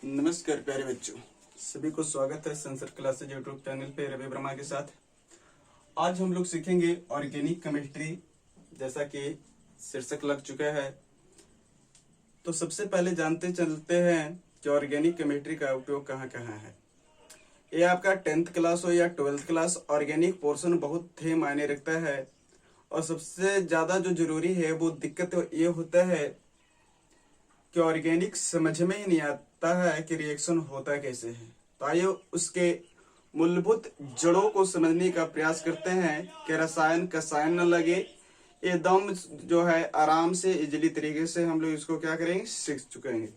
नमस्कार प्यारे बच्चों, सभी को स्वागत है संसद क्लासेज यूट्यूब चैनल पे रवि वर्मा के साथ। आज हम लोग सीखेंगे ऑर्गेनिक केमिस्ट्री, जैसा कि शीर्षक लग चुका है। तो सबसे पहले जानते चलते हैं कि ऑर्गेनिक केमिस्ट्री का उपयोग कहाँ कहाँ है। ये आपका 10th क्लास हो या 12th क्लास, ऑर्गेनिक पोर्शन बहुत ही मायने रखता है। और सबसे ज्यादा जो जरूरी है वो दिक्कत ये होता है कि ऑर्गेनिक समझ में ही नहीं आता है कि रिएक्शन होता कैसे है। तो आइए उसके मूलभूत जड़ों को समझने का प्रयास करते हैं कि रसायन कसायन न लगे, एकदम जो है आराम से इजली तरीके से हम लोग इसको क्या करेंगे, सीख चुकेंगे।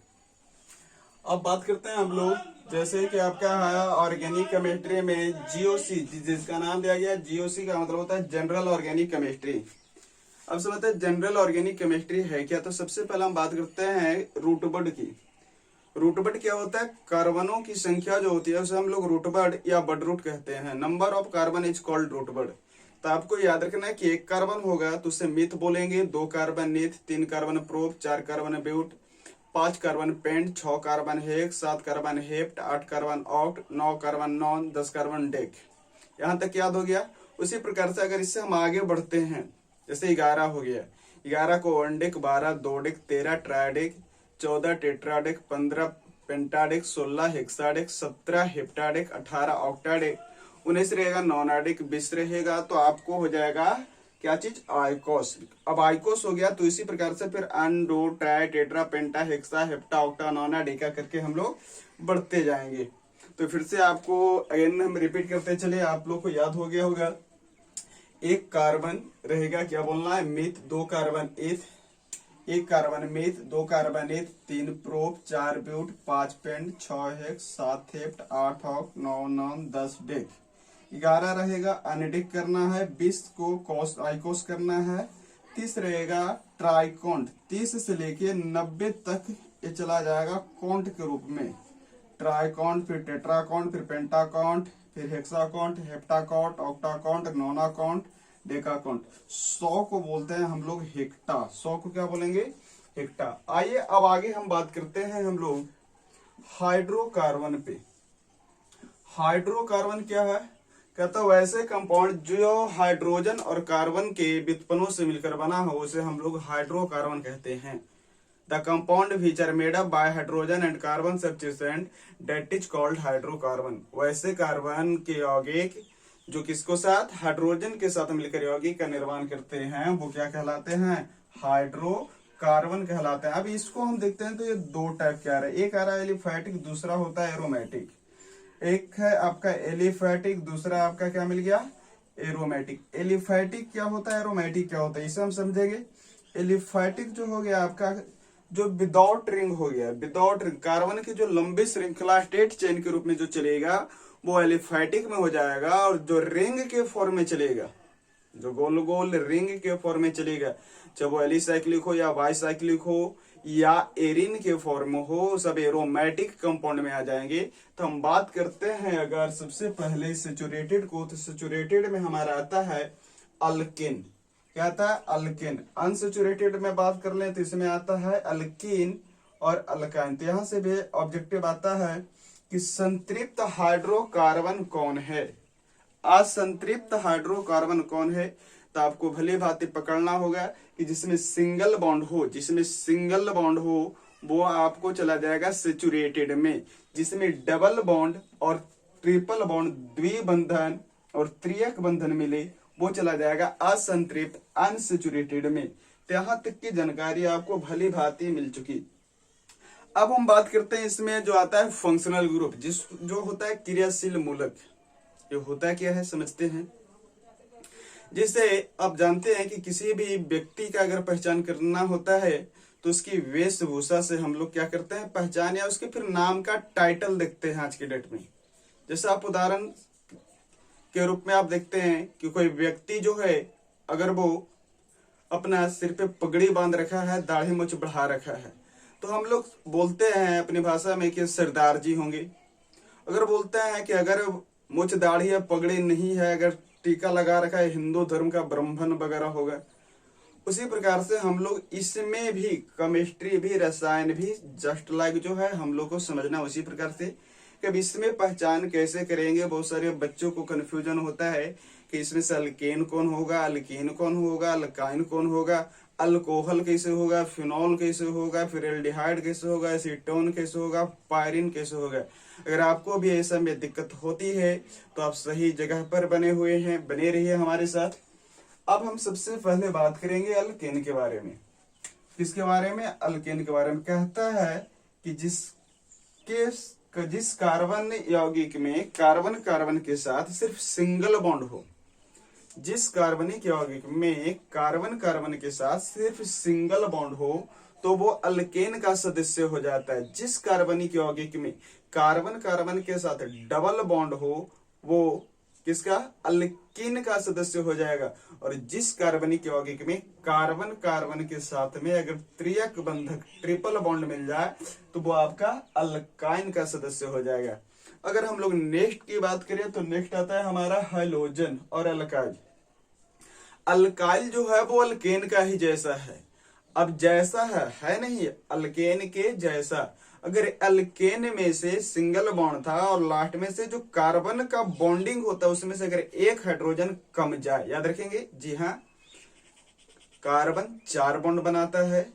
अब बात करते हैं हम लोग, जैसे कि आपका है ऑर्गेनिक केमिस्ट्री में जीओसी, जिसका नाम दिया गया जीओसी का मतलब होता है जनरल ऑर्गेनिक केमिस्ट्री। अब समझते हैं जनरल ऑर्गेनिक केमिस्ट्री है क्या। तो सबसे पहले हम बात करते हैं रूटबर्ड की। रूटबर्ड क्या होता है, कार्बनों की संख्या जो होती है उसे हम लोग रूटबर्ड या बड रूट कहते हैं। Number of carbon is called root word. तो आपको याद रखना है कि एक कार्बन होगा तो उसे मिथ बोलेंगे, 2 कार्बन निथ, 3 carbon prop, 4 carbon but, 5 carbon pent, 6 carbon hex, 7 carbon hept, 8 carbon oct, 9 carbon non, 10 carbon dec. यहाँ तक याद हो गया। उसी प्रकार से अगर इससे हम आगे बढ़ते हैं, जैसे 11 हो गया, 11 को वन डेक, 12 दो डेक, 13 ट्राइडेक, 14 टेट्राडेक, 15 पेंटाडेक, 16 हेक्साडेक, 17 हेप्टाडेक, 18 ऑक्टाडेक, 19 रहेगा नॉनाडेक, 20 रहेगा तो आपको हो जाएगा क्या चीज, आइकोस। अब आइकोस हो गया तो इसी प्रकार से फिर अन, डो, ट्राई, टेट्रा, पेंटा, हेक्सा, हेप्टा, ऑक्टा, नोना, डेका करके हम लोग बढ़ते जाएंगे। तो फिर से आपको अगेन हम रिपीट करते चले, आप लोग को याद हो गया होगा। एक कार्बन रहेगा, क्या बोलना है, मिथ, 2 कार्बन एथ, 1 carbon myth, 2 carbon eth, 3 prop, 4 but, 5 pent, 6 hex, 7 hept, 8 oct, 9 non, 10 dec. 11 रहेगा अनडेक करना है, 20 को कॉस आइकोस करना है, 30 रहेगा ट्राइकोंट, 30 से लेके 90 तक ये चला जाएगा कॉन्ट के रूप में। ट्राइकॉन्ट, फिर टेट्राकॉन्ट, फिर पेंटाकॉन्ट, फिर हेक्साकॉन्ट, हेप्टाकॉन्ट, ऑक्टाकॉन्ट, नोनाकॉन्ट, डेकाकॉन्ट। 100 को बोलते हैं हम लोग हेक्टा। 100 को क्या बोलेंगे, हेक्टा। आइए अब आगे हम बात करते हैं हम लोग हाइड्रोकार्बन पे। हाइड्रोकार्बन क्या है, कहता है वैसे कंपाउंड जो हाइड्रोजन और कार्बन के व्युत्पन्नों से मिलकर बना हो उसे हम लोग हाइड्रोकार्बन कहते हैं। The compound which are made up by hydrogen and carbon substituent that is called hydrocarbon। वैसे कार्बन के यौगिक जो किसको साथ, हाइड्रोजन के साथ मिलकर यौगिक का निर्माण करते हैं वो क्या कहलाते हैं, हाइड्रोकार्बन कहलाते हैं। अब इसको हम देखते हैं तो ये 2 टाइप के आ रहा है, एक आ रहा है एलिफैटिक, दूसरा होता है एरोमेटिक। एक है आपका एलिफैटिक, दूसरा आपका क्या मिल गया, एरोमेटिक। एलिफैटिक क्या होता है, एरोमेटिक क्या होता है, इसे हम समझेंगे। एलिफैटिक जो हो गया आपका, जो विदाउट रिंग हो गया, विदाउट रिंग, कार्बन की जो लंबी श्रृंखला स्टेट चेन के रूप में जो चलेगा वो एलिफैटिक में हो जाएगा। और जो रिंग के फॉर्म में चलेगा, जो गोल गोल रिंग के फॉर्म में चलेगा, चाहे वो एलिसाइक्लिक हो या बाईसाइक्लिक हो या एरिन के फॉर्म हो, सब एरोमेटिक कंपाउंड में आ जाएंगे। तो हम बात करते हैं अगर सबसे पहले सेचुरेटेड को, तो सेचुरेटेड में हमारा आता है अल्किन। क्या आता है, अल्किन। अनसेचुरेटेड में बात कर लें तो इसमें आता है अल्कीन और अल्काइन। तो यहां से भी ऑब्जेक्टिव आता है कि संतृप्त हाइड्रोकार्बन कौन है, असंतृप्त हाइड्रोकार्बन कौन है। तो आपको भली भांति पकड़ना होगा कि जिसमें सिंगल बॉन्ड हो, जिसमें सिंगल बॉन्ड हो वो आपको चला जाएगा सेचुरेटेड में। जिसमें डबल बॉन्ड और ट्रिपल बॉन्ड, द्विबंधन और त्रियक बंधन मिले वो चला जाएगा असंतृप्त, अनसेचुरेटेड में। तो यहां तक की जानकारी आपको भली भांति मिल चुकी। अब हम बात करते हैं इसमें जो आता है फंक्शनल ग्रुप, जो होता है क्रियाशील मूलक। ये होता क्या है समझते हैं। जिससे आप जानते हैं कि किसी भी व्यक्ति का अगर पहचान करना होता है तो उसकी वेशभूषा से हम लोग क्या करते हैं, पहचान, या उसके फिर नाम का टाइटल देखते हैं आज की डेट में। जैसे आप उदाहरण के रूप में आप देखते हैं कि कोई व्यक्ति जो है अगर वो अपना सिर पे पगड़ी बांध रखा है, दाढ़ी मूंछ बढ़ा रखा है, तो हम लोग बोलते हैं अपनी भाषा में कि सरदार जी होंगे। अगर बोलते हैं कि अगर मूंछ दाढ़ी या पगड़ी नहीं है, अगर टीका लगा रखा है, हिंदू धर्म का ब्राह्मण वगैरह होगा। उसी प्रकार से हम लोग इसमें भी केमिस्ट्री भी रसायन भी जस्ट लाइक जो है हम लोग को समझना उसी प्रकार से कि अब इसमें पहचान कैसे करेंगे। बहुत सारे बच्चों को कंफ्यूजन होता है कि इसमें से अल्केन कौन होगा, अल्कीन कौन होगा, अल्काइन कौन होगा, अल्कोहल कैसे होगा, फिनॉल कैसे होगा, फिर एल्डिहाइड कैसे होगा, एसीटोन कैसे होगा, पायरिन कैसे होगा। अगर आपको भी ऐसा में दिक्कत होती है तो आप सही जगह पर बने हुए हैं, बने रहिए हमारे साथ। अब हम सबसे पहले बात करेंगे अल्केन के बारे में। किसके बारे में? अल्केन के बारे में। कहता है कि जिस कार्बन यौगिक में कार्बन कार्बन के साथ सिर्फ सिंगल बॉन्ड हो, जिस कार्बनिक यौगिक में कार्बन कार्बन के साथ सिर्फ सिंगल बॉन्ड हो तो वो अल्केन का सदस्य हो जाता है। जिस कार्बनिक यौगिक में कार्बन कार्बन के साथ डबल बॉन्ड हो वो किसका? अल्कीन का सदस्य हो जाएगा। और जिस कार्बनिक यौगिक में कार्बन कार्बन के साथ में अगर त्रियक बंधक ट्रिपल बॉन्ड मिल जाए तो वो आपका अल्काइन का सदस्य हो जाएगा। अगर हम लोग नेक्स्ट की बात करें तो नेक्स्ट आता है हमारा हाइलोजन और अल्काइल। अल्काइल जो है वो अल्केन का ही जैसा है। अब जैसा है नहीं, अल्केन के जैसा। अगर अल्केन में से सिंगल बॉन्ड था और लास्ट में से जो कार्बन का बॉन्डिंग होता है उसमें से अगर एक हाइड्रोजन कम जाए, याद रखेंगे जी हाँ, कार्बन 4 बॉन्ड बनाता है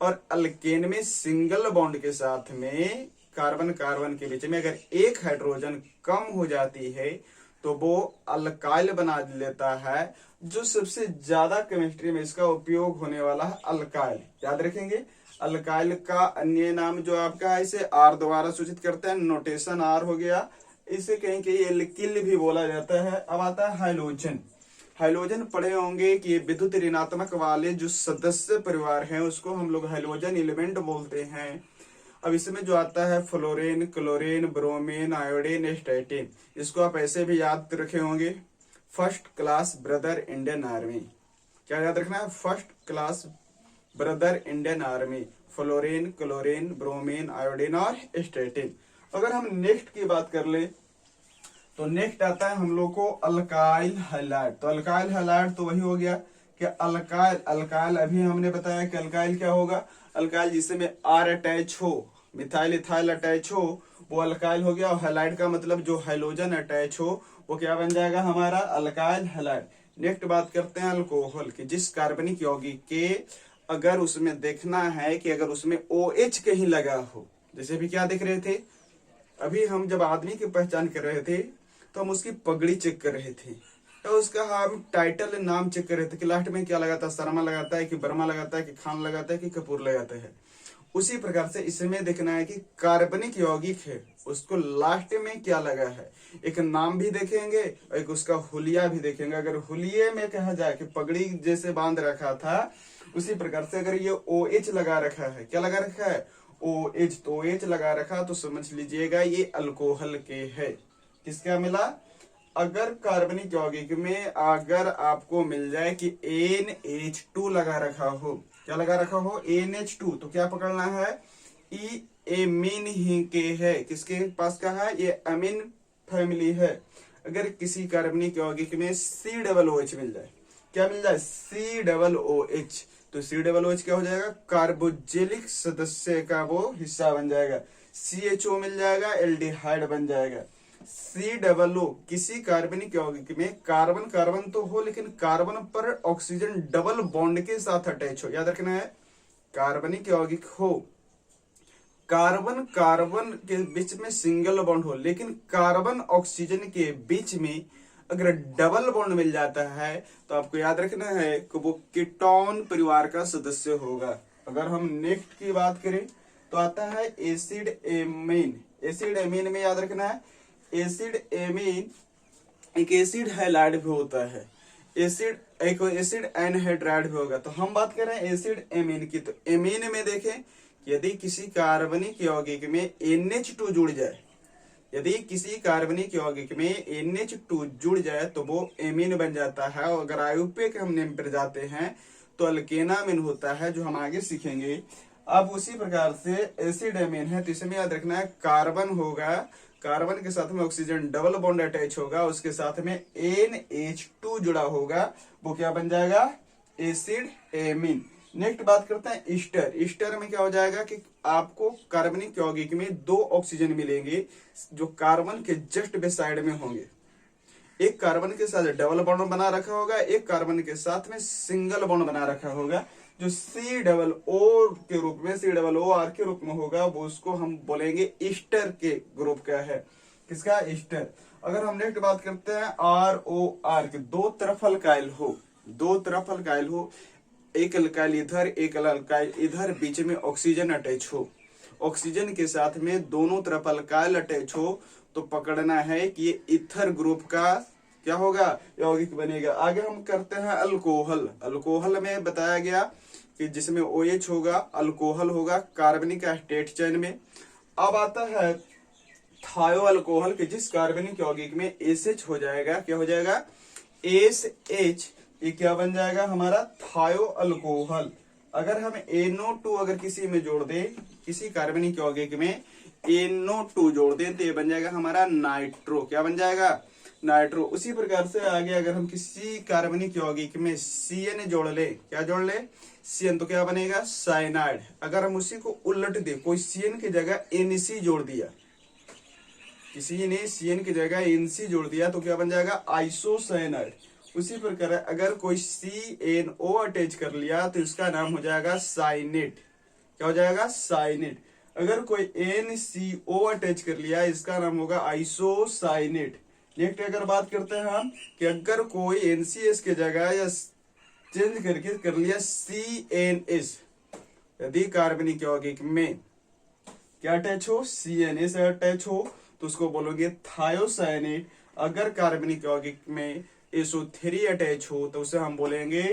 और अल्केन में सिंगल बॉन्ड के साथ में कार्बन कार्बन के बीच में अगर एक हाइड्रोजन कम हो जाती है तो वो अल्काइल बना लेता है। जो सबसे ज्यादा केमिस्ट्री में इसका उपयोग होने वाला है अल्काइल, याद रखेंगे। अल्काइल का अन्य नाम जो आपका है इसे आर द्वारा सूचित करते हैं, नोटेशन आर हो गया। इसे कहीं कहीं एल्किल भी बोला जाता है। अब आता है हाइलोजन। हाइलोजन पढ़े होंगे कि विद्युत ऋणात्मक वाले जो सदस्य परिवार हैं उसको हम लोग हाइलोजन एलिमेंट बोलते हैं। अब इसमें जो आता है fluorine, chlorine, bromine, iodine, statin, इसको आप ऐसे भी याद रखे होंगे, first class brother Indian army. क्या याद रखना है? First class brother Indian army, fluorine, chlorine, bromine, iodine और स्टैटिन। अगर हम नेक्स्ट की बात कर ले तो नेक्स्ट आता है हम लोग को अल्काइल हैलाइड। तो अल्काइल हैलाइड तो वही हो गया कि अल्काइल अभी हमने बताया कि अल्काइल क्या होगा? अल्काइल जिसमें आर अटैच हो, मिथाइल इथाइल अटैच हो, वो अल्काइल हो गया। और हैलाइड का मतलब जो हाइलोजन अटैच हो वो क्या बन जाएगा? हमारा अल्काइल हैलाइड। नेक्स्ट बात करते हैं अल्कोहल की। जिस कार्बनिक यौगिक के अगर उसमें देखना है कि अगर उसमें OH कहीं लगा हो, जैसे अभी क्या देख रहे थे, अभी हम जब आदमी की पहचान कर रहे थे तो हम उसकी पगड़ी चेक कर रहे थे, तो उसका हम टाइटल नाम चेक कर रहे थे कि लास्ट में क्या लगाता है, शर्मा लगाता है कि वर्मा लगाता है कि खान लगाता है कि कपूर लगाता है। उसी प्रकार से इसमें देखना है कि कार्बनिक यौगिक है उसको लास्ट में क्या लगा है, एक नाम भी देखेंगे और एक उसका हुलिया भी देखेंगे। अगर हुलिये में कहा जाए कि पगड़ी जैसे बांध रखा था, उसी प्रकार से अगर ये OH लगा रखा है, क्या लगा रखा है? OH, तो OH लगा रखा तो समझ लीजिएगा ये अल्कोहल के है। किसका मिला? अगर कार्बनिक यौगिक में अगर आपको मिल जाए कि NH2 लगा रखा हो, क्या लगा रखा हो? NH2, तो क्या पकड़ना है? ई एमीन ही के है। किसके पास का है? ये अमीन फैमिली है। अगर किसी कार्बनिक यौगिक में COOH मिल जाए, क्या मिल जाए? COOH, तो COOH क्या हो जाएगा? कार्बोजेलिक सदस्य का वो हिस्सा बन जाएगा। CHO मिल जाएगा, एल्डिहाइड बन जाएगा। COO किसी कार्बनिक यौगिक में कार्बन कार्बन तो हो लेकिन कार्बन पर ऑक्सीजन डबल बॉन्ड के साथ अटैच हो, याद रखना है। कार्बनिक यौगिक हो, कार्बन कार्बन के बीच में सिंगल बॉन्ड हो लेकिन कार्बन ऑक्सीजन के बीच में अगर डबल बॉन्ड मिल जाता है तो आपको याद रखना है कि वो कीटोन परिवार का सदस्य होगा। अगर हम नेक्स्ट की बात करें तो आता है एसिड एमीन। एसिड एमीन में याद रखना है, एसिड एमीन एक एसिड हैलाइड भी होता है, एक एसिड एनहाइड्राइड भी होगा। तो हम बात कर रहे हैं एसिड एमीन की। तो एमीन में देखें, यदि किसी कार्बनिक यौगिक में NH2 जुड़ जाए, यदि किसी कार्बनिक यौगिक में NH2 जुड़ जाए तो वो एमीन बन जाता है। और अगर आयुपेक हम नेम पर जाते हैं तो अल्केनामिन होता है, जो हम आगे सीखेंगे। अब उसी प्रकार से एसिड एमीन है तो इसमें याद रखना है कार्बन होगा, कार्बन के साथ में ऑक्सीजन डबल बॉन्ड अटैच होगा, उसके साथ में NH2 जुड़ा होगा, वो क्या बन जाएगा? Acid amine. नेक्स्ट बात करते हैं ईस्टर। ईस्टर में क्या हो जाएगा कि आपको कार्बनिक यौगिक में 2 ऑक्सीजन मिलेंगे जो कार्बन के जस्ट बेसाइड में होंगे। एक कार्बन के साथ डबल बॉन्ड बना रखा होगा, एक कार्बन के साथ में सिंगल बॉन्ड बना रखा होगा, जो सी डबल ओ के रूप में, सी डबल ओ आर के रूप में होगा, वो उसको हम बोलेंगे ईस्टर के ग्रुप का है। किसका? ईस्टर। अगर हम नेक्स्ट बात करते हैं आर ओ आर के, दो तरफ अल्काइल हो, दो तरफ अल्काइल हो, एक अल्काइल इधर एक अल्काइल इधर, बीच में ऑक्सीजन अटैच हो, ऑक्सीजन के साथ में दोनों तरफ अल्काइल अटैच हो, तो पकड़ना है कि ये इथर ग्रुप का क्या होगा? यौगिक बनेगा। आगे हम करते हैं अल्कोहल। अल्कोहल में बताया गया कि जिसमें OH होगा, अल्कोहल होगा कार्बनिक स्टेट चेन में। अब आता है थायो अल्कोहल के जिस कार्बनिक यौगिक में SH हो जाएगा, क्या हो जाएगा? SH। ये क्या बन जाएगा हमारा? थायो अल्कोहल। अगर हम NO2 अगर किसी में जोड़ दें, किसी कार्बनिक यौगिक में NO2 जोड़ दें, तो ये बन जाएगा हमारा नाइट्रो। क्या बन जाएगा? नाइट्रो। उसी प्रकार से आगे अगर हम किसी कार्बनिक यौगिक में CN जोड़ ले, क्या जोड़ ले? CN, तो क्या बनेगा? साइनाइड। अगर हम उसी को उलट दे, कोई CN की जगह NC जोड़ दिया, किसी ने CN की जगह NC जोड़ दिया, तो क्या बन जाएगा? आइसोसाइनाइड। उसी प्रकार अगर कोई CNO अटैच कर लिया, तो इसका नाम हो जाएगा साइनेट। क्या हो जाएगा? साइनेट। अगर कोई NCO अटैच कर लिया, इसका नाम होगा आइसोसाइनेट। नेक्स्ट अगर बात करते हैं हम कि अगर कोई NCS के जगह या चेंज करके कर लिया CNS, यदि कार्बनिक यौगिक में क्या अटैच हो? CNS अटैच हो, तो उसको बोलोगे थायोसाइनेट। अगर कार्बनिक यौगिक में SO3 अटैच हो, तो उसे हम बोलेंगे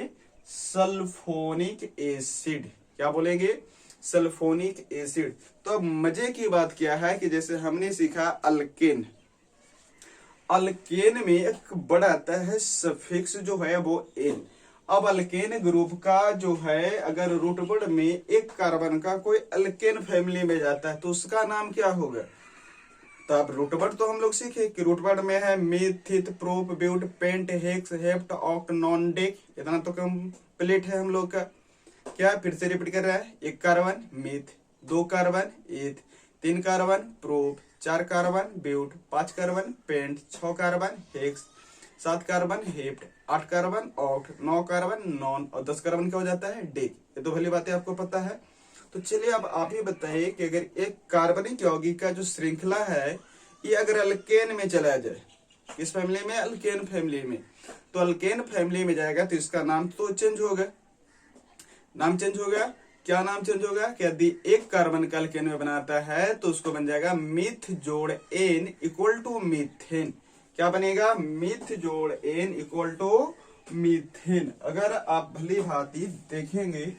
सल्फोनिक एसिड। क्या बोलेंगे? Sulphonic acid. तो अब मजे की बात क्या है कि जैसे हमने सीखा अल्केन, अल्केन में एक वर्ड आता है सफिक्स जो है वो एन। अब अल्केन ग्रुप का जो है, अगर रूट वर्ड में एक कार्बन का कोई अल्केन फैमिली में जाता है, तो उसका नाम क्या होगा? तो अब रूट वर्ड तो हम लोग सीखे कि रूट वर्ड में है meth eth, prop, but, pent, hex, hept, oct, non, dec. इतना तो कंप्लीट है हम लोग का। क्या फिर से रिपीट कर रहा है? एक कार्बन मिथ, दो कार्बन एथ, तीन कार्बन प्रोप, चार कार्बन ब्यूट, पांच carbon pent, 6 carbon hex, 7 carbon hept, 8 carbon oct, 9 carbon non, और 10 कार्बन क्या हो जाता है? डेक। ये तो भली बातें आपको पता है। तो चलिए अब आप ही बताइए कि अगर एक कार्बनिक यौगिक का जो श्रृंखला है, ये अगर अल्केन में चला जाए, किस फैमिली में? अल्केन फैमिली में। तो अल्केन फैमिली में जाएगा, तो इसका नाम तो चेंज होगा। नाम चेंज हो गया। क्या नाम चेंज होगा? कि यदि एक कार्बन का अल्केन में बनाता है, तो उसको बन जाएगा मिथ जोड़ एन इक्वल टू मीथेन। क्या बनेगा? मिथ जोड़ एन इक्वल टू मीथेन। अगर आप भली भांति देखेंगे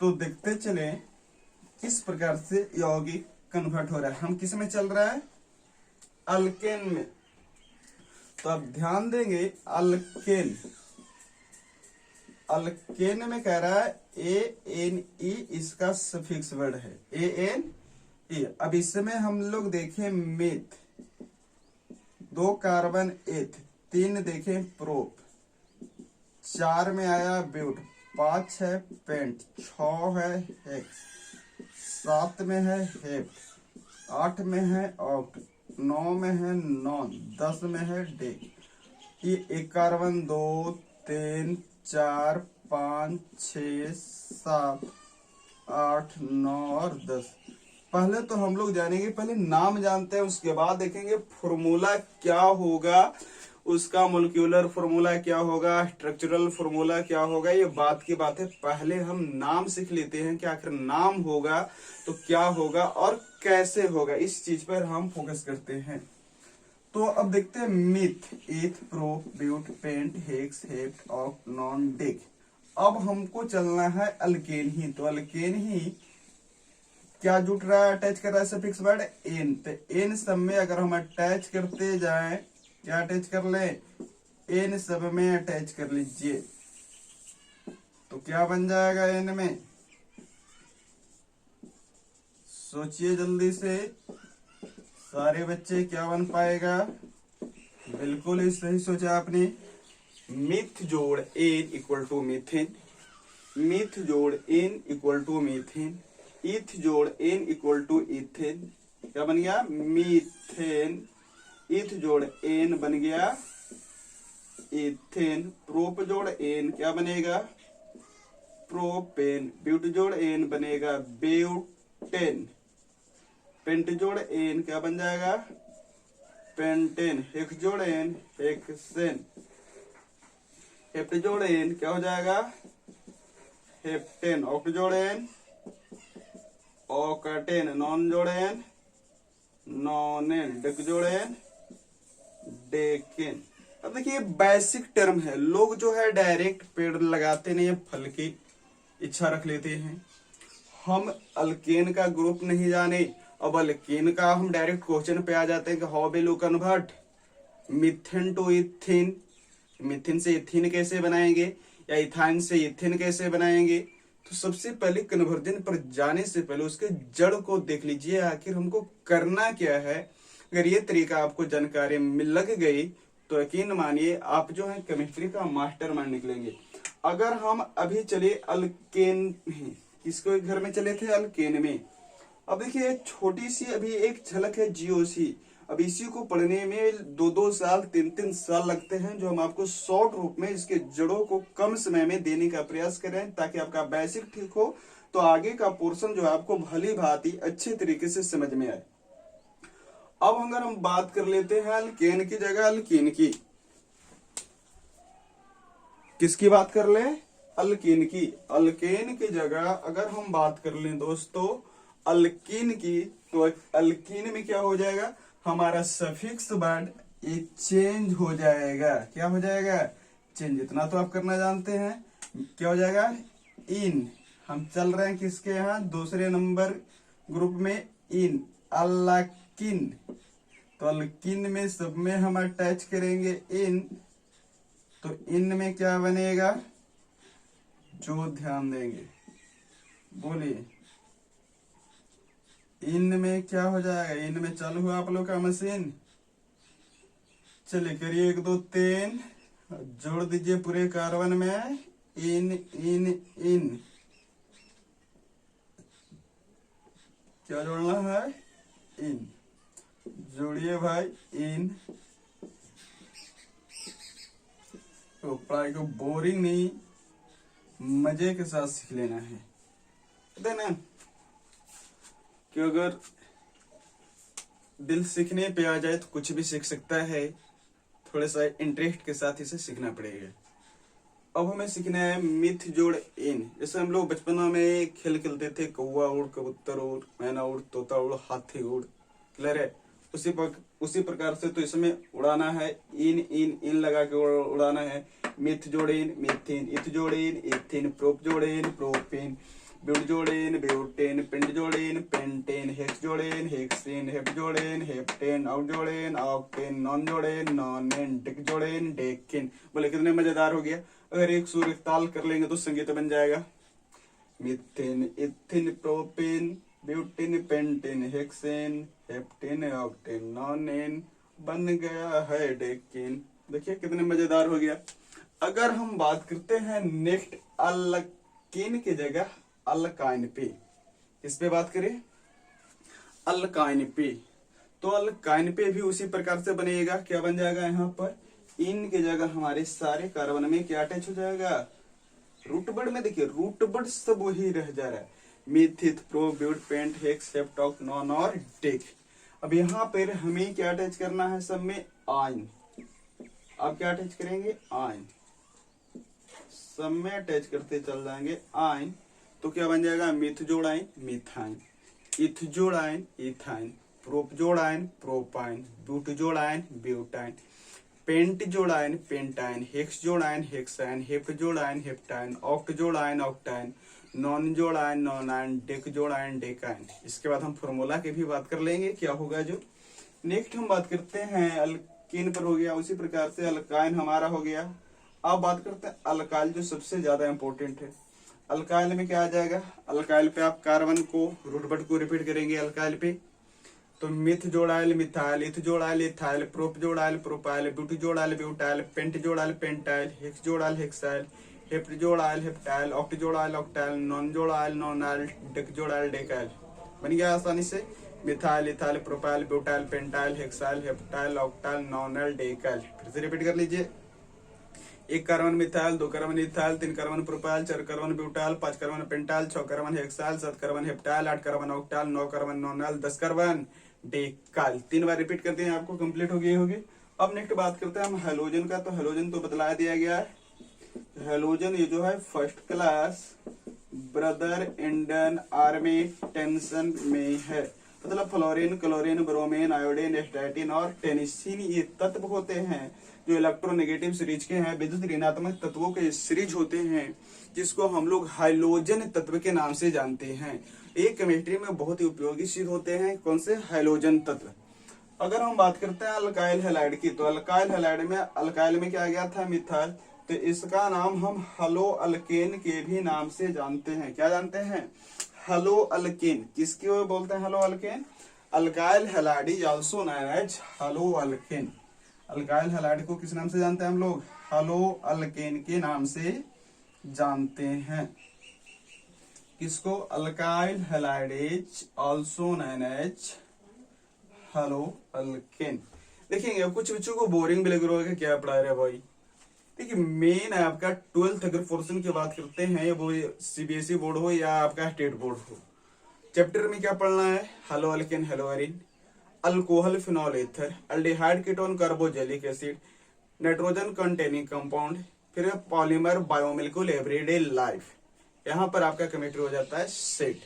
तो देखते चले किस प्रकार से यौगिक कन्वर्ट हो रहा है। हम किस में चल रहा है? अल्केन में। तो आप ध्यान देंगे अल्केन, अल्केन में कह रहा है ANE, इसका सफिक्स वर्ड है ANE। अब इसमें हम लोग देखें मेथ, 2 कार्बन एथ, 3 देखें प्रोप, 4 में आया ब्यूट, 5 है पेंट, 6 है हेक्स, 7 में है हेप्ट, 8 में है ऑक्ट, 9 में है नॉन, 10 में है डेक। ये एक कार्बन 2 3 4 5 6 7 8 9 और 10। पहले तो हम लोग जानेंगे, पहले नाम जानते हैं, उसके बाद देखेंगे फॉर्मूला क्या होगा, उसका मोलिक्यूलर फॉर्मूला क्या होगा, स्ट्रक्चरल फॉर्मूला क्या होगा। ये बात की बात है, पहले हम नाम सीख लेते हैं कि आखिर नाम होगा तो क्या होगा और कैसे होगा, इस चीज पर हम फोकस करते हैं। तो अब देखते हैं meth, eth, prop, but, pent, hex, hept, oct, non, dec. अब हमको चलना है अल्केन ही। तो अल्केन ही क्या जुट रहा है, अटैच कर रहा है सफिक्स वर्ड एन। तो एन सब में अगर हम अटैच करते जाएं, क्या अटैच कर ले? एन सब में अटैच कर लीजिए, तो क्या बन जाएगा एन में? सोचिए जल्दी से सारे बच्चे, क्या बन पाएगा? बिल्कुल ही सही सोचा आपने। मिथ जोड़ ane equal to methane, meth जोड़ ane equal to methane, eth जोड़ एन इक्वल टू इथेन, क्या बन गया मीथेन, इथ जोड़ एन बन गया इथेन, प्रोप जोड़ एन क्या बनेगा प्रोपेन, ब्यूट जोड़ एन बनेगा ब्यूटेन, पेंट जोड़ एन क्या बन जाएगा पेंटेन, हेक्स जोड़ एन हेक्सेन, हेप्ट जोड़ एन क्या हो जाएगा हेप्टेन, ऑक्ट जोड़ एन ऑक्टेन, नॉन जोड़ एन नॉनेन, डेक जोड़ एन डेकेन। अब देखिए बेसिक टर्म है, लोग जो है डायरेक्ट पेड़ लगाते नहीं है, फल की इच्छा रख लेते हैं। हम अल्केन का ग्रुप नहीं जाने, अब अल्केन का हम डायरेक्ट क्वेश्चन पे आ जाते हैं कि how will you convert methane to ethane, methane से इथेन कैसे बनाएंगे या इथाइन से इथेन कैसे बनाएंगे। तो सबसे पहले कन्वर्जन पर जाने से पहले उसके जड़ को देख लीजिए, आखिर हमको करना क्या है। अगर ये तरीका आपको जानकारी लग गई तो यकीन मानिए आप जो है केमिस्ट्री का मास्टर माइंड निकलेंगे। अगर हम अभी चले अल्केन में, किसको घर में चले थे अल्केन में, अब देखिए छोटी सी अभी एक झलक है जीओसी। अब इसी को पढ़ने में 2-2 साल 3-3 साल लगते हैं, जो हम आपको शॉर्ट रूप में इसके जड़ों को कम समय में देने का प्रयास करें ताकि आपका बेसिक ठीक हो, तो आगे का पोर्शन जो है आपको भली भांति अच्छे तरीके से समझ में आए। अब अगर हम बात कर लेते हैं अल्केन की जगह अल्कीन की, किसकी बात कर ले अल्कीन की, अल्केन की जगह अगर हम बात कर लें दोस्तों अल्कीन की, तो अल्कीन में क्या हो जाएगा हमारा सफिक्स वर्ड ये चेंज हो जाएगा। क्या हो जाएगा चेंज, इतना तो आप करना जानते हैं। क्या हो जाएगा इन, हम चल रहे हैं किसके यहाँ दूसरे नंबर ग्रुप में इन, अल्किन, तो अल्किन में सब में हम अटैच करेंगे इन, तो इन में क्या बनेगा जो ध्यान देंगे बोलिए इन में क्या हो जाएगा, इन में चालू हुआ आप लोग का मशीन, चलिए करिए 1 2 3 जोड़ दीजिए पूरे कार्बन में इन इन इन, क्या जोड़ना है इन, जोड़िए भाई इन। तो पढ़ाई को बोरिंग नहीं मजे के साथ सीख लेना है ना, कि अगर दिल सीखने पे आ जाए तो कुछ भी सीख सकता है, थोड़ा सा इंटरेस्ट के साथ इसे सीखना पड़ेगा। अब हमें सीखना है मिथ जोड़ इन। जैसे हम लोग बचपन में खेल खेलते थे कौवा उड़ कबूतर उड़ मैना उड़ तोता उड़ हाथी उड़, क्लियर है, उसी प्रकार से तो इसमें उड़ाना है इन इन इन लगा के उड़ाना है। मिथ जोड़ इन मिथिन, इथ जोड़ इन इथिन, प्रोप जोड़ इन प्रोपेन, ब्यूट जोड़ेन ब्यूटेन, पेंट जोड़ेन पेंटेन, हेक्स जोड़ेन हेक्सेन, हेप जोड़ेन हेप्टेन, आउट जोड़ेन ऑक्टेन, नॉन जोड़ेन नॉनेन, डेक जोड़ेन डेकेन। बोले कितने मजेदार हो गया। अगर एक सुर एक ताल कर लेंगे तो संगीत बन जाएगा। Methane इथिन propane butane pentane hexane heptane octane nonane, बन गया है डेकेन। देखिए कितने मजेदार हो गया। अगर हम बात करते हैं नेक्स्ट अल्कीन की जगह अल्काइन पे, किस पे बात करें अल्काइन पे, तो अल्काइन पे भी उसी प्रकार से बनेगा। क्या बन जाएगा यहाँ पर इन की जगह हमारे सारे कार्बन में क्या अटैच हो जाएगा रूट वर्ड में। देखिए रूट वर्ड सब वही रह जा रहा है, meth eth pro but pent hex hept oct non और डेक। अब यहाँ पर हमें क्या अटैच करना है सब में आइन। अब क्या अटैच करेंगे आइन, सब में अटैच करते चल जाएंगे आइन, तो क्या बन जाएगा मिथ जोड़ाइन मिथाइन, इथ जोड़ाइन इथाइन, प्रोप जोड़ाइन प्रोपाइन, ब्यूट जोड़ाइन ब्यूटाइन, पेंट जोड़ाइन पेंटाइन, हेक्स जोड़ाइन हेक्साइन, हेप्ट जोड़ाइन हेप्टाइन, ऑक्ट जोड़ाइन ऑक्टाइन, नॉन जोड़ाइन नॉनाइन, डेक जोड़ाइन डेकाइन। इसके बाद हम फॉर्मूला की भी बात कर लेंगे क्या होगा जो। नेक्स्ट हम बात करते हैं अल्कीन पर, हो गया उसी प्रकार से अल्काइन हमारा हो गया। अब बात करते हैं अल्काइल जो सबसे ज्यादा इंपॉर्टेंट है। अल्काइल में क्या आ जाएगा, अल्काइल पे आप कार्बन को रूट वर्ड को रिपीट करेंगे अल्काइल पे। तो मिथ जोड़ाइल मिथाइल, इथ जोड़ाइल इथाइल, प्रोप जोड़ाइल प्रोपाइल, ब्यूटी जोड़ाइल ब्यूटाइल, पेंट जोड़ाइल पेंटाइल, हेक्स जोड़ाइल हेक्साइल, हेप्ट जोड़ाइल हेप्टाइल, ऑक्ट जोड़ाइल ऑक्टाइल, नॉन जोड़ाइल नॉनाइल, डेक जोड़ाइल डेकाइल। बन गया आसानी से। Methyl ethyl propyl butyl pentyl hexyl heptyl octyl nonyl decyl. फिर से रिपीट कर लीजिए। 1 carbon methyl, 2 carbon ethyl, 3 carbon propyl, 4 carbon butyl, 5 carbon pentyl, 6 carbon hexyl, 7 carbon heptyl, 8 carbon octyl, 9 carbon nonyl, 10 carbon decyl. 3 बार repeat करते हैं, आपको complete हो गई होगी। अब नेक्स्ट बात करते हैं हम हेलोजन का। तो हेलोजन तो बतला दिया गया है। हेलोजन ये जो है first class brother Indian army tension में है। मतलब fluorine chlorine bromine iodine astatine और टेनिसिन ये तत्व होते हैं जो इलेक्ट्रोनेगेटिव सीरीज के हैं, विद्युत ऋणात्मक तत्वों के सीरीज होते हैं, जिसको हम लोग हाइलोजन तत्व के नाम से जानते हैं। ये केमिस्ट्री में बहुत ही उपयोगी सिद्ध होते हैं। कौन से? हाइलोजन तत्व। अगर हम बात करते हैं अल्काइल हैलाइड की, तो अल्काइल हैलाइड में अल्काइल में क्या आ गया था? मिथाइल। तो इसका नाम हम हलो अल्केन के भी नाम से जानते हैं। क्या जानते हैं? Haloalkane. किसके बोलते हैं haloalkane? Alkyl halide is also known as haloalkane. Alkyl halide को किस नाम से जानते हैं हम लोग? हलो अल्केन के नाम से जानते हैं। किसको? Alkyl halide is also known as haloalkane. देखेंगे कुछ बच्चों को बोरिंग भी लग रहा होगा, क्या पढ़ा रहे भाई। देखिए मेन है आपका 12th अगर पोर्शन की बात करते हैं, वो सीबीएसई बोर्ड हो या आपका स्टेट बोर्ड हो, चैप्टर में क्या पढ़ना है? Halo alkane haloarene, alcohol phenol ether, aldehyde ketone carboxylic acid, nitrogen containing compound, फिर पॉलीमर बायोमोलिक्यूल एवरीडे लाइफ। यहाँ पर आपका केमिस्ट्री हो जाता है सेट।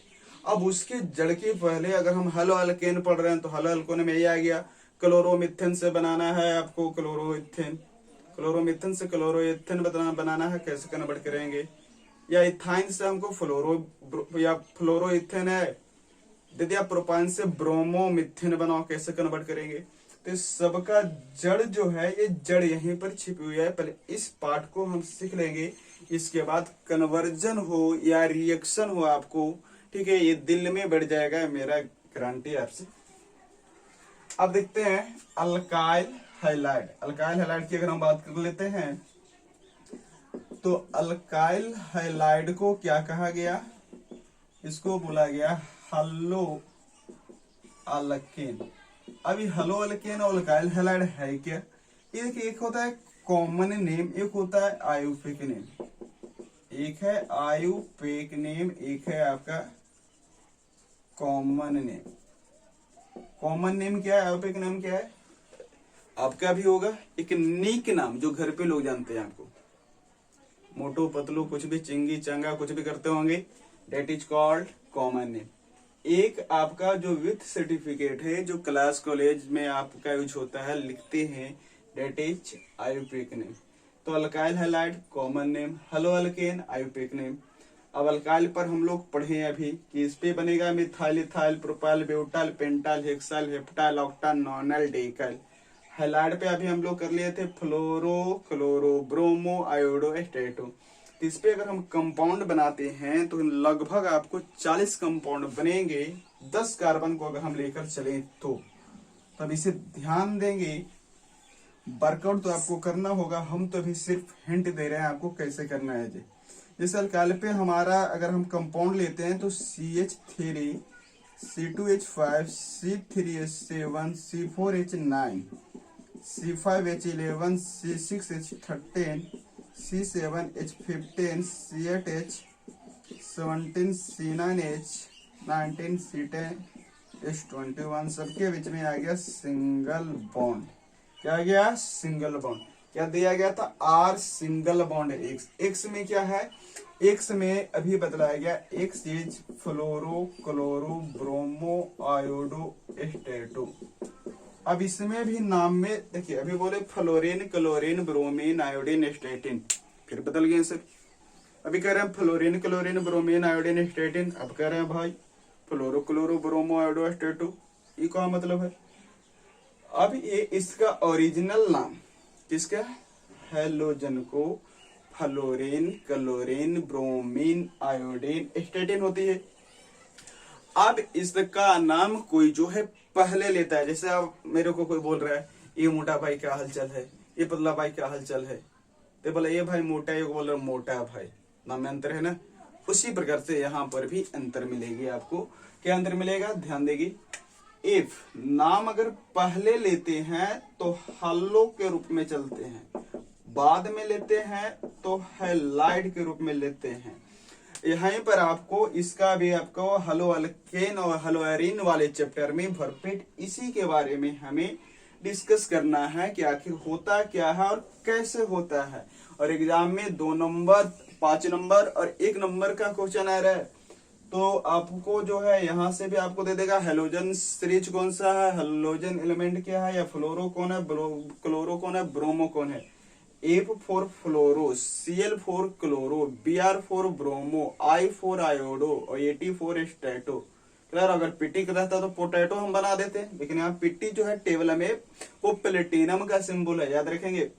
अब उसके जड़ के पहले अगर हम हलो अल्केन पढ़ रहे हैं तो हलो अल्कोन में ये आ गया, क्लोरोमिथेन से बनाना है आपको क्लोरोइथेन, क्लोरोमिथेन से क्लोरोइथेन बनाना है, कैसे कन्वर्ट करेंगे? या इथाइन से हमको फ्लोरो या फ्लोरोइथेन है, यदि आप प्रोपाइन से ब्रोमोमिथेन बनाओ, कैसे कन्वर्ट करेंगे? तो सबका जड़ जो है, ये जड़ यहीं पर छिपी हुई है। पहले इस पार्ट को हम सीख लेंगे, इसके बाद कन्वर्जन हो या रिएक्शन हो आपको, ठीक है, ये दिल में बढ़ जाएगा, मेरा गारंटी आपसे। अब देखते हैं अल्काइल हैलाइड। अल्काइल हैलाइड की अगर हम बात कर लेते हैं तो अल्काइल हैलाइड को क्या कहा गया? इसको बोला गया हलो अल्केन। अभी हलो अल्केन और अल्काइल हैलाइड है क्या? ये देखिए, एक होता है कॉमन नेम, एक होता है आयुर्वेदिक नेम। एक है आयुर्वेदिक नेम, एक है आपका कॉमन नेम। कॉमन नेम क्या है? आयुर्वेदिक नेम क्या है? आपका भी होगा एक नीक नाम जो घर पे लोग जानते हैं आपको, मोटो पतलू कुछ भी, चिंगी चंगा कुछ भी करते होंगे, that is called common name. एक आपका जो विथ सर्टिफिकेट है, जो क्लास कॉलेज में आपका यूज होता है, लिखते हैं, डेट इज आयुर्वेदिक नेम। तो alkyl halide common name, halo alkane आयुर्वेदिक नेम। अब अल्काइल पर हम लोग पढ़े अभी कि इस पे बनेगा methyl ethyl propyl butyl pentyl hexyl heptyl octyl nonyl decyl. Halide पे अभी हम लोग कर लिए थे fluoro chloro bromo iodo astato. इस पे अगर हम कंपाउंड बनाते हैं तो लगभग आपको 40 कंपाउंड बनेंगे, 10 कार्बन को अगर हम लेकर चले तो। तब इसे ध्यान देंगे, वर्कआउट तो आपको करना होगा, हम तो अभी सिर्फ हिंट दे रहे हैं आपको कैसे करना है। जैसे अल्काइल पे हमारा अगर हम कंपाउंड लेते हैं तो CH3 C2H5 C3H7 C4H9 C5H11 C6H13 C7H15 C8H17 C9H19 C10H21। सबके बीच में आ गया सिंगल बॉन्ड। क्या आ गया? Single bond. क्या दिया गया था? R single bond X. X में क्या है? एक्स में अभी बतलाया गया, X is fluoro chloro bromo iodo astato. अब इसमें भी नाम में देखिए, अभी बोले fluorine chlorine bromine iodine astatine, फिर बदल गए सर। अभी कह रहे हैं fluorine chlorine bromine iodine astatine, अब कह रहे हैं भाई fluoro chloro bromo iodo astato. ये क्या मतलब है? अब ये इसका ओरिजिनल नाम किसका? हेलोजन को फ्लोरीन क्लोरीन ब्रोमीन आयोडीन एस्टेटिन होती है। अब इसका नाम कोई जो है पहले लेता है, जैसे अब मेरे को कोई बोल रहा है ये मोटा भाई क्या हालचाल है, ये पतला भाई क्या हालचाल है, तो बोला ये भाई मोटा है, ये बोल रहा मोटा भाई, नाम में अंतर है ना। उसी प्रकार से यहाँ पर भी अंतर मिलेगी आपको। क्या अंतर मिलेगा, ध्यान देगी। इफ नाम अगर पहले लेते हैं तो हल्लो के रूप में चलते हैं, बाद में लेते हैं तो हैलाइड के रूप में लेते हैं। यहाँ पर आपको इसका भी आपको हलो अल्केन और हलो एरीन वाले चैप्टर में भरपेट इसी के बारे में हमें डिस्कस करना है कि आखिर होता क्या है और कैसे होता है। और एग्जाम में 2 नंबर, 5 नंबर और 1 नंबर का क्वेश्चन आ रहा है, तो आपको जो है यहाँ से भी आपको दे देगा हेलोजन सीरीज कौन सा है, हेलोजन एलिमेंट क्या है, या फ्लोरो कौन है, क्लोरो कौन है, ब्रोमो कौन है। F for fluoro, Cl for chloro, Br for bromo, I for iodo और AT फॉर स्टैटो। क्लियर। अगर पिटी का रहता तो पोटैटो हम बना देते, लेकिन यहाँ पिटी जो है टेबल में वो प्लेटिनम का सिंबल है, याद रखेंगे।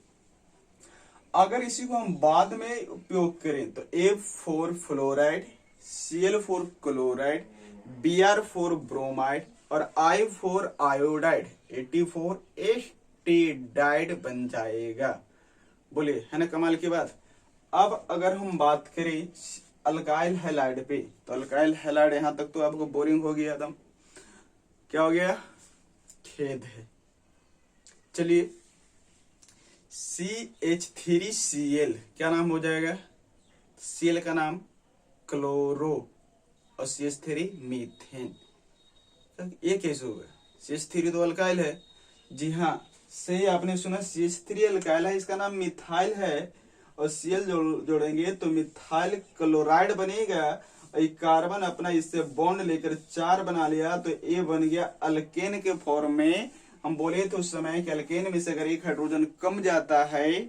अगर इसी को हम बाद में उपयोग करें तो F for fluoride, Cl for chloride, Br for bromide और I for iodide, AT for astatide बन जाएगा। बोलिए, है ना कमाल की बात। अब अगर हम बात करें अल्काइल हैलाइड पे, तो अल्काइल हैलाइड यहां तक तो आपको बोरिंग हो गया एकदम, क्या हो गया, खेद है। चलिए CH3Cl क्या नाम हो जाएगा, Cl का नाम क्लोरो और CH3 मीथेन। ये कैसे होगा, CH3 तो अल्काइल है, जी हाँ से आपने सुना CH3 अल्काइल है, इसका नाम मिथाइल है, और Cl जोड़ेंगे तो मिथाइल क्लोराइड बनेगा। एक कार्बन अपना इससे बॉन्ड लेकर 4 बना लिया तो ये बन गया अल्केन के फॉर्म में। हम बोले थे उस समय कि अल्केन में से अगर एक हाइड्रोजन कम जाता है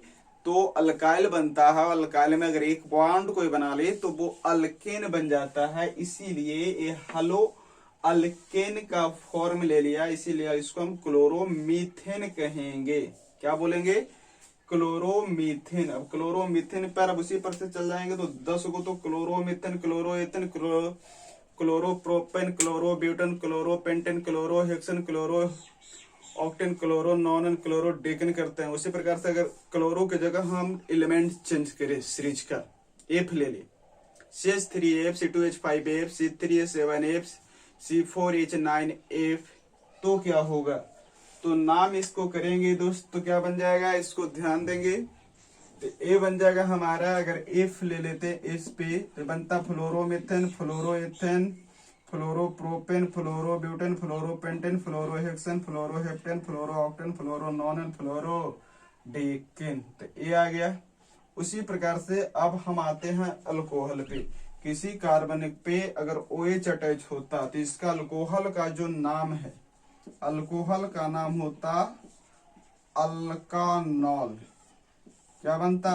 तो अल्काइल बनता है, अल्काइल में अगर एक बॉन्ड कोई बना ले तो वो अल्केन बन जाता है। इसीलिए ये हलो अल्केन का फॉर्म ले लिया, इसीलिए इसको हम क्लोरोमीथेन कहेंगे। क्या बोलेंगे, क्लोरोमीथेन। अब क्लोरोमीथेन पर अब उसी पर से चल जाएंगे तो 10 को तो chloromethane, chloroethane, chloropropane, chlorobutane, chloropentane, chlorohexane, chloro octane, chloro non, chloro decane करते हैं। उसी प्रकार से अगर क्लोरो की जगह हम एलिमेंट चेंज करें सीरीज का, एफ ले ले, CH3F, C2H5F, C3H7F, C4H9F, तो क्या होगा, तो नाम इसको करेंगे दोस्त तो क्या बन जाएगा, इसको ध्यान देंगे तो ए बन जाएगा हमारा। अगर एफ ले लेते इस पे तो बनता फ्लोरोमीथेन, फ्लोरोएथेन, फ्लोरोप्रोपेन, फ्लोरोब्यूटेन, फ्लोरोपेंटेन, फ्लोरोहेक्सेन, फ्लोरोहेप्टेन, फ्लोरोऑक्टेन, फ्लोरोनॉन, फ्लोरोडेकेन, तो ए आ गया। उसी प्रकार से अब हम आते हैं अल्कोहल पे। किसी कार्बनिक पे अगर OH अटैच होता तो इसका अल्कोहल का जो नाम है, अल्कोहल का नाम होता अल्कानॉल। क्या बनता,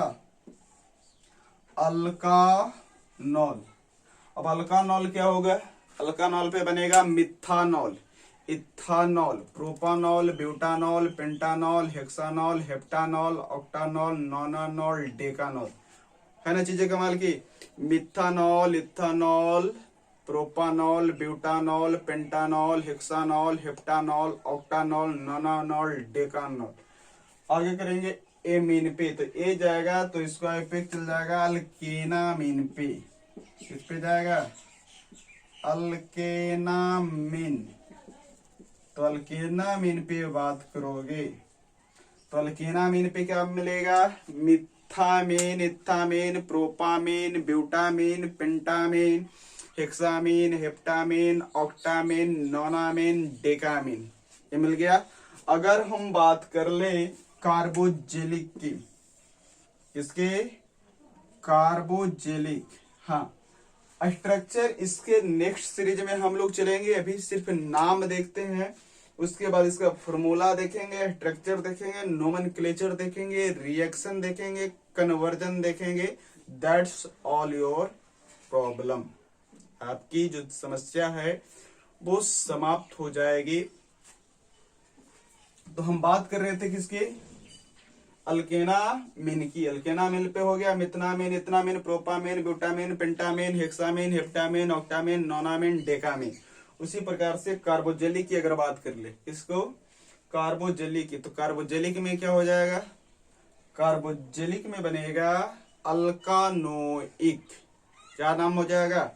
अल्कानॉल। अब अल्कानॉल क्या होगा, अल्कानॉल पे बनेगा methanol, ethanol, propanol, butanol, pentanol, hexanol, heptanol, octanol, nonanol, decanol, है ना चीजें कमाल की। Methanol, ethanol, propanol, butanol, pentanol, hexanol, heptanol, octanol, nonanol, decanol. आगे करेंगे एमीन पे, तो ए जाएगा तो इसका इफेक्ट चल जाएगा अल्केनामीन पे। किस पे जाएगा, अल्केनामीन। तो अल्केनामीन पे बात करोगे तो अल्केनामीन पे क्या मिलेगा, मिथामीन, इथामीन, प्रोपामीन, ब्यूटामीन, पेंटामीन, हेक्सामीन, हेप्टामीन, ऑक्टामीन, नॉनामीन, डेकामीन, ये मिल गया। अगर हम बात कर ले कार्बोजेलिक की, इसके कार्बोजेलिक, हाँ स्ट्रक्चर इसके नेक्स्ट सीरीज में हम लोग चलेंगे, अभी सिर्फ नाम देखते हैं, उसके बाद इसका फॉर्मूला देखेंगे, स्ट्रक्चर देखेंगे, नोमेनक्लेचर देखेंगे, रिएक्शन देखेंगे, कन्वर्जन देखेंगे। दैट्स ऑल योर प्रॉब्लम, आपकी जो समस्या है वो समाप्त हो जाएगी। तो हम बात कर रहे थे किसके, अल्केनामीन की। अल्केनामीन पे हो गया मिथनामीन, इथनामीन, प्रोपामीन, ब्यूटामीन, पेंटामीन, हेक्सामीन, हेप्टामीन, ऑक्टामीन, नॉनामीन, डेकामीन। उसी प्रकार से कार्बोजेलिक की अगर बात कर ले, इसको कार्बोजेलिक की, तो कार्बोजेलिक में क्या हो जाएगा, कार्बोजेलिक में बनेगा अल्कानोइक। क्या नाम हो जाएगा,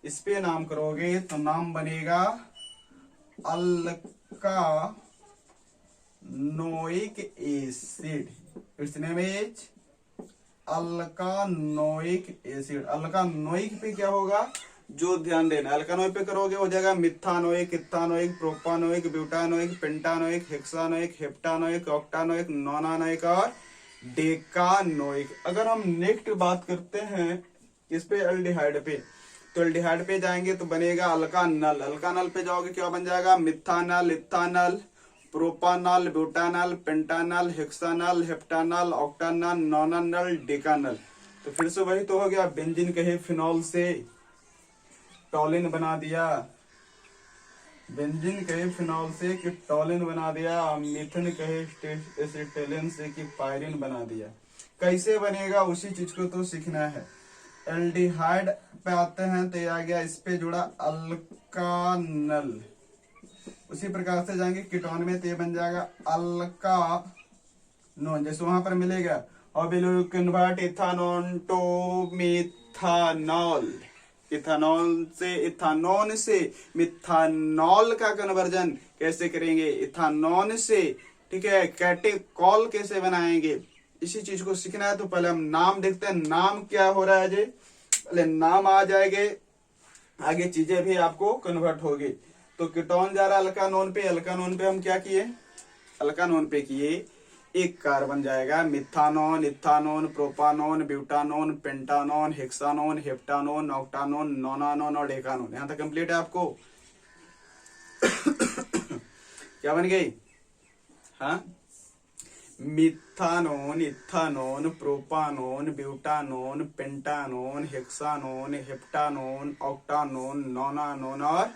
इस पे नाम करोगे तो नाम बनेगा alkanoic acid. Its name is alkanoic acid. Alkanoic पे क्या होगा, जो ध्यान देना, अल्कानोइक पे करोगे हो जाएगा मिथानोइक, इथानोइक, प्रोपानोइक, ब्यूटानोइक, पेंटानोइक, हेक्सानोइक, हेप्टानोइक, ऑक्टानोइक, नोनानोइक और डेकानोइक। अगर हम नेक्स्ट बात करते हैं इस पे एल्डिहाइड पे, तो एल्डिहाइड पे जाएंगे तो बनेगा अल्कानल। अल्कानल पे जाओगे क्या बन जाएगा, मिथानल, इथानल, प्रोपानल, ब्यूटानल, पेंटानल, हेक्सानल, हेप्टानल, ऑक्टानल, नोनानल, डेकानल। तो फिर से वही तो हो गया, बेंजीन कहे फिनॉल से टॉलिन बना दिया, बेंजीन कहे फिनॉल से कि टॉलिन बना दिया, मीथेन कहे एसिटिलीन से कि पायरिन बना दिया। कैसे बनेगा उसी चीज को तो सीखना है। एल्डिहाइड पे आते हैं तो ये आ गया, इस पे जुड़ा अल्कानल। उसी प्रकार से जाएंगे कीटोन में तो ये बन जाएगा अल्कानोन, जैसे वहां पर मिलेगा और will convert ethanone to methanol. Ethanol से, इथानोन से मिथानॉल का कन्वर्जन कैसे करेंगे, इथानोन से, ठीक है, कैटेकॉल कैसे बनाएंगे, इसी चीज को सीखना है। तो पहले हम नाम देखते हैं, नाम क्या हो रहा है जी, पहले नाम आ जाएंगे, आगे चीजें भी आपको कन्वर्ट होगी। तो कीटोन जा रहा है अल्कानोन पे, अल्कानोन पे हम क्या किए, अल्कानोन पे किए, एक कार्बन जाएगा, मिथानोन, इथानोन, प्रोपानोन, ब्यूटानोन, पेंटानोन, हेक्सानोन, हेप्टानोन, ऑक्टानोन, नोनानोन और डेकानोन। यहां तक कंप्लीट है आपको। क्या बन गई, हाँ, मिथानोन, इथानोन, प्रोपानोन, ब्यूटानोन, पेंटानोन, हेक्सानोन, हेप्टानोन, ऑक्टानोन, नोनानोन और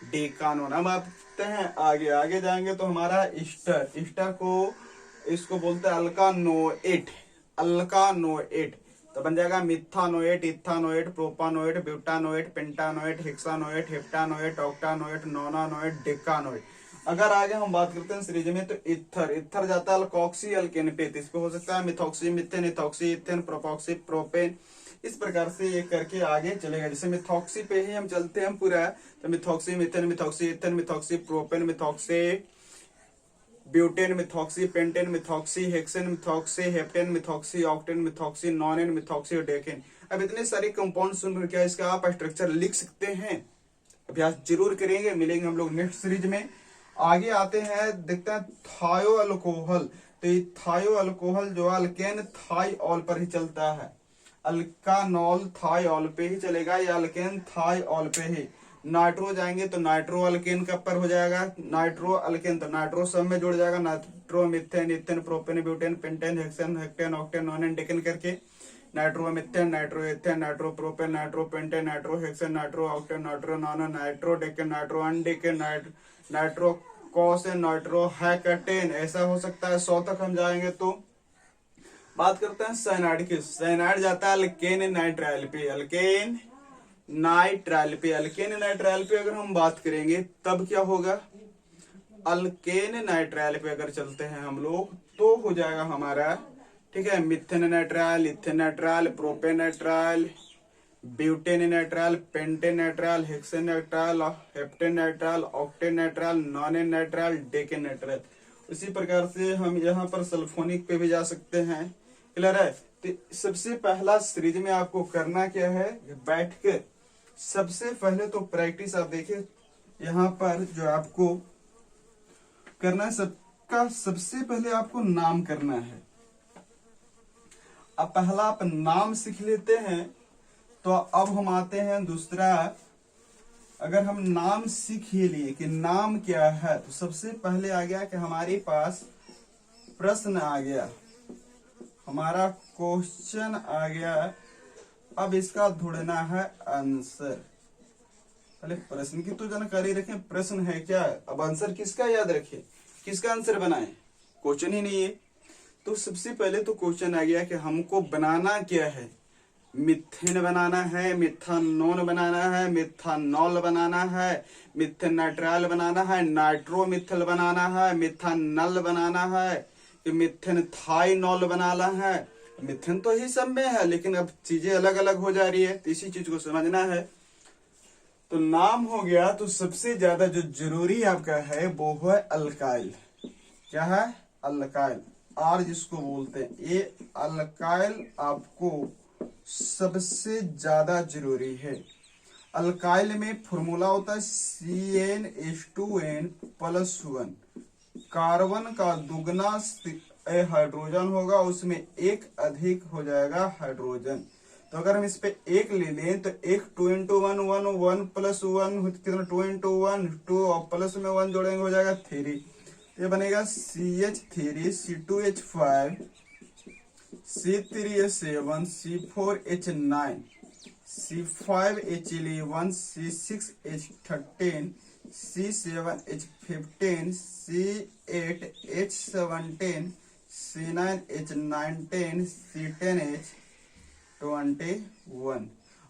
डेकानोन। अब आते हैं आगे, आगे जाएंगे तो हमारा ईस्टर, ईस्टर को इसको बोलते हैं अल्कानोएट। अल्कानोएट तो बन जाएगा मिथानोएट, इथानोएट, प्रोपानोएट, ब्यूटानोएट, पेंटानोएट, हेक्सानोएट, हेप्टानोएट, ऑक्टानोएट, नोनानोएट, डेकानोएट। अगर आगे हम बात करते हैं सीरीज में तो इथर, इथर जाता है अल्कोक्सी अल्केन पे, इस पे हो सकता है methoxy, methane, ethoxy, ethane, propoxy, propane. इस प्रकार से ये करके आगे चलेगा। जैसे मिथॉक्सी पे ही हम चलते हैं पूरा, तो methoxy, methane, methoxy, ethane, methoxy, propane, methoxy, butane, methoxy, pentane, methoxy, hexane, methoxy, heptane, methoxy, octane, methoxy, nonane, methoxy और डेकेन। अब इतने सारे कंपाउंड सुनकर क्या इसका आप स्ट्रक्चर लिख सकते हैं, अभ्यास जरूर करेंगे। मिलेंगे हम लोग नेक्स्ट सीरीज में। आगे आते हैं, देखते हैं थायो अल्कोहल। तो ये थायो अल्कोहल जो अल्केन थाइऑल पर ही चलता है, अल्कानॉल थाइऑल पे ही चलेगा या अल्केन थाइऑल पे ही। नाइट्रो जाएंगे तो नाइट्रो अल्केन का पर हो जाएगा, नाइट्रो अल्केन, तो नाइट्रो सब में जुड़ जाएगा, nitro, methane, ethane, propane, butane, pentane, hexane, heptane, octane, nonane, decane करके nitro methane, nitro ethane, nitro propane, nitro pentane, nitro hexane, nitro octane, nitro nonane, nitro decane, nitro undecane, nitro icosane, nitro hectane, ऐसा हो सकता है। 100 तक हम जाएंगे तो बात करते हैं साइनाइड की। साइनाइड जाता है अल्केन नाइट्राइल पे, अल्केन नाइट्राइल पे। अल्केन नाइट्राइल पे अगर हम बात करेंगे तब क्या होगा, अल्केन नाइट्राइल पे अगर चलते हैं हम लोग तो हो जाएगा हमारा, ठीक है, methane nitrile, ethane nitrile, propane nitrile, butane nitrile, pentane nitrile, hexane nitrile, heptane nitrile, octane nitrile, nonane nitrile, decane nitrile. उसी प्रकार से हम यहाँ पर सल्फोनिक पे भी जा सकते हैं। क्लियर है। तो सबसे पहला सीरीज में आपको करना क्या है, बैठकर सबसे पहले तो प्रैक्टिस आप देखिए, यहाँ पर जो आपको करना है सबका, सबसे पहले आपको नाम करना है। अब पहला आप नाम सीख लेते हैं तो अब हम आते हैं दूसरा। अगर हम नाम सीख ही लिए कि नाम क्या है, तो सबसे पहले आ गया कि हमारे पास प्रश्न आ गया, हमारा क्वेश्चन आ गया। अब इसका ढूंढना है आंसर। पहले प्रश्न की तो जानकारी रखें, प्रश्न है क्या, अब आंसर किसका याद रखें, किसका आंसर बनाएं, क्वेश्चन ही नहीं है। तो सबसे पहले तो क्वेश्चन आ गया कि हमको बनाना क्या है, मिथेन बनाना है, मिथानोन बनाना है, मिथानॉल बनाना है, मिथेनाइट्राइल बनाना है, नाइट्रोमिथल बनाना है, मिथानल बनाना है, कि मिथेनथाइनॉल बनाना है। मिथेन तो ही सब में है, लेकिन अब चीजें अलग अलग हो जा रही है, तो इसी चीज को समझना है। तो नाम हो गया, तो सबसे ज्यादा जो जरूरी आपका है वो है अल्काइल। क्या है? अल्काइल, आर जिसको बोलते हैं, ये अल्काइल आपको सबसे ज्यादा जरूरी है। अल्काइल में फॉर्मूला होता है CnH2n+1। कार्बन का दुगना हाइड्रोजन होगा, उसमें एक अधिक हो जाएगा हाइड्रोजन। तो अगर हम इस पे एक ले लें तो एक 2 × 1 1 1 + 1 कितना 2 × 1 2 और प्लस में 1 जोड़ेंगे हो जाएगा 3। ये बनेगा CH3 C2H5 C3H7 C4H9 C5H11 C6H13 C7H15 C8H17 C9H19 C10H21।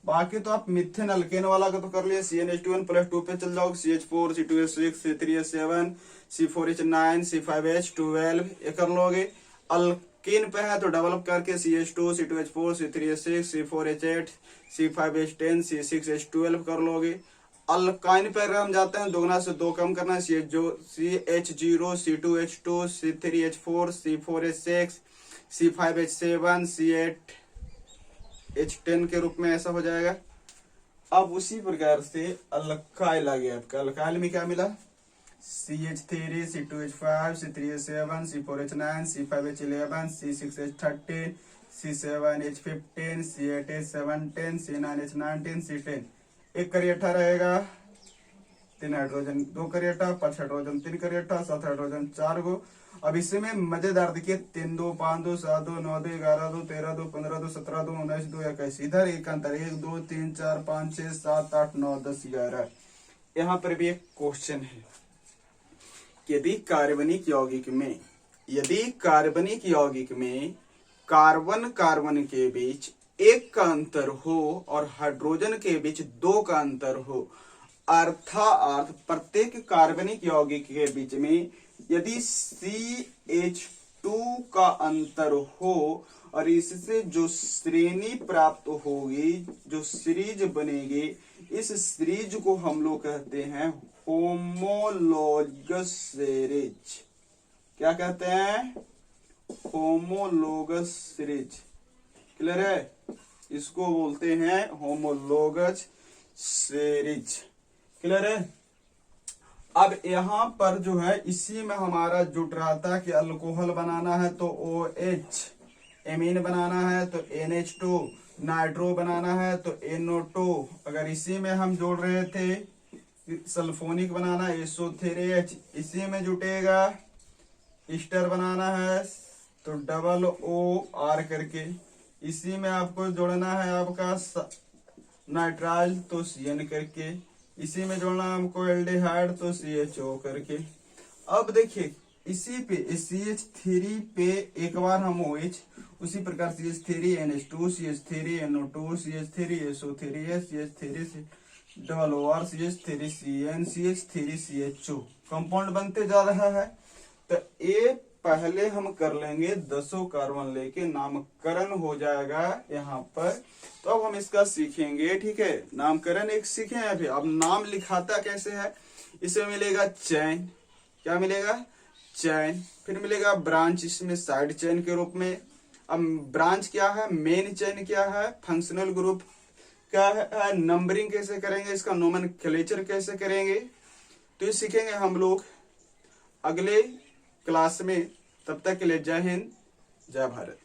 बाकी तो आप मिथेन अल्केन वाला का तो कर लिए, CnH2n+2 पे चल जाओगे, CH4 C2H6 C3H7 C4H9 C5H12 ये कर लोगे। अल्केन पे है तो डेवलप करके CH2 C2H4 C3H6 C4H8 C5H10 C6H12 कर लोगे। अल्काइन पे अगर हम जाते हैं, दोगुना से 2 कम करना है, CH0 C2H2 C3H4 C4H6 C5H7 C8H10 के रूप में ऐसा हो जाएगा। अब उसी प्रकार से अल्काइल आ गया आपका। अल्काइल में क्या मिला? CH3 C2H5 C3H7 C4H9 C5H11 C6H13 C7H15 C8H17 C9H19 C10। एक करियठा रहेगा, 3 हाइड्रोजन 2 करियठा, 5 हाइड्रोजन 3 करियठा, 7 हाइड्रोजन 4 गो। अब इसमें मजेदार देखिए, 3 2 5 2 7 2 9 2 11 2 13 2 15 2 17 2 19 2 21। इधर एक अंतर 1 2 3 4 5 6 7 8 9 10 11। यहाँ पर भी एक क्वेश्चन है, यदि कार्बनिक यौगिक में कार्बन कार्बन के बीच 1 का अंतर हो और हाइड्रोजन के बीच 2 का अंतर हो, अर्थात प्रत्येक कार्बनिक यौगिक के बीच में यदि CH2 का अंतर हो और इससे जो श्रेणी प्राप्त होगी, जो सीरीज बनेगी, इस सीरीज को हम लोग कहते हैं होमोलोगस सीरीज। क्या कहते हैं? Homologous series. क्लियर है? इसको बोलते हैं होमोलोगस सीरीज। क्लियर है? अब यहाँ पर जो है, इसी में हमारा जुट रहा था कि अल्कोहल बनाना है तो OH, एमीन बनाना है तो NH2, नाइट्रो बनाना है तो NO2। अगर इसी में हम जोड़ रहे थे सल्फोनिक बनाना SO3H, इसी में जुटेगा। ईस्टर बनाना है तो OR करके, इसी में आपको जोड़ना है आपका नाइट्राइल तो CN करके, इसी में जोड़ना हमको एल्डिहाइड तो CHO करके। अब देखिए इसी पे CH3 पे एक बार हम OH, उसी प्रकार CH3 NH2 CH3 NO2 CH3 SO3H CH3 OR CH3 CN CH3 CHO compound बनते जा रहा है। तो ये पहले हम कर लेंगे 10 कार्बन लेके, नामकरण हो जाएगा यहाँ पर। तो अब हम इसका सीखेंगे, ठीक है। नामकरण एक सीखे हैं अभी। अब नाम लिखाता कैसे है? इसमें मिलेगा चैन, क्या मिलेगा? चैन। फिर मिलेगा ब्रांच, इसमें साइड चैन के रूप में। अब ब्रांच क्या है? मेन चैन क्या है? फंक्शनल ग्रुप क्या है? नंबरिंग कैसे करेंगे, इसका नोमेनक्लेचर कैसे करेंगे, तो ये सीखेंगे हम लोग अगले क्लास में। तब तक के लिए जय हिंद, जय भारत।